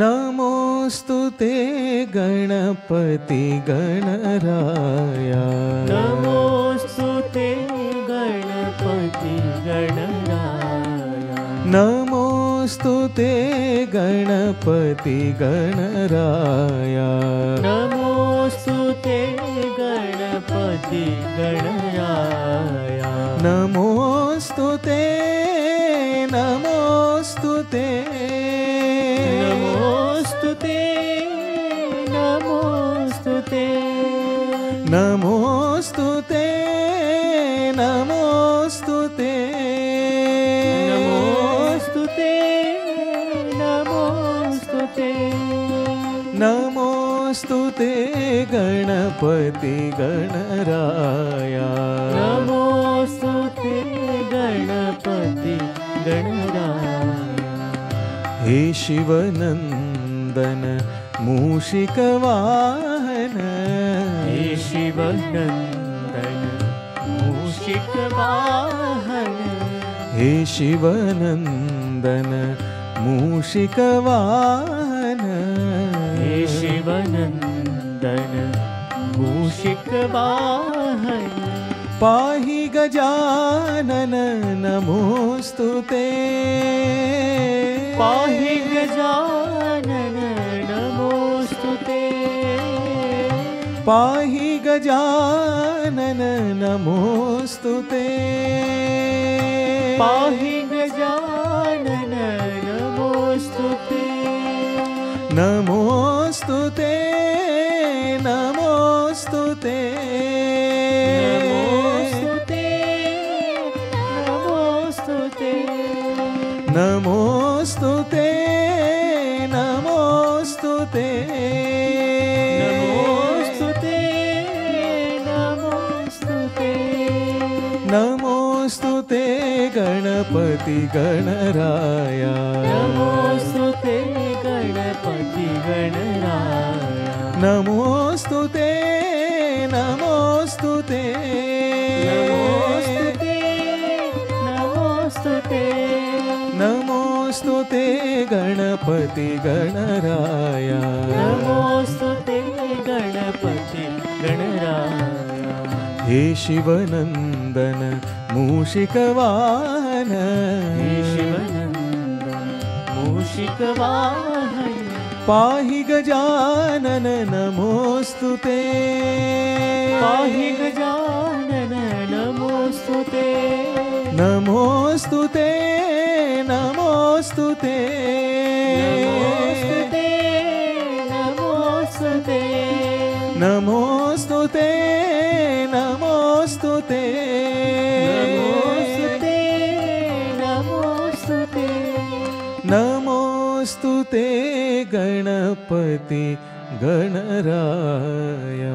नमोस्तुते गणपति गणराया नमोस्तुते गणपति गणराया नमोस्तुते गणपति गणराया नमोस्तुते गणपति गणराया नमोस्तुते नमोस्तुते नमोस्तुते नमोस्तुते नमोस्तुते नमोस्तुते नमोस्तुते नमोस्तुते नमोस्तुते गणपति गणराया नमोस्तुते गणपति गणराया हे शिवनन्दन मूषिकवाहन हे शिवनन्दन मूषिकवाहन हे शिवनन्दन मूषिकवाहन हे शिवनन्दन मूषिकवाहन पाहि गजानन नमोस्तुते पाहि गजानन नमोस्तुते पाहि गजानन नमोस्तुते पाहि गजानन नमोस्तुते नमोस्तुते नमोस्तुते नमोस्तुते नमोस्तुते नमोस्तुते नमोस्तुते नमोस्तुते नमोस्तुते गणपति गणराया नमोस्तुते गणपति गणराया नमोस्तुते नमोस्तुते नमोस्तुते नमोस्तुते नमोस्तुते गणपति गणराया नमोस्तुते गणपति गणराया हे शिवनन्दन मूषिकवाहन हे शिवनन्दन मूषिकवाहन पाहि गजानन नमोस्तुते पाहि गजानन नमोस्तुते नमोस्तुते नमोस्तुते नमोस्तुते नमोस्तुते नमोस्तुते नमोस्तुते नमोस्तुते गणपति गणराया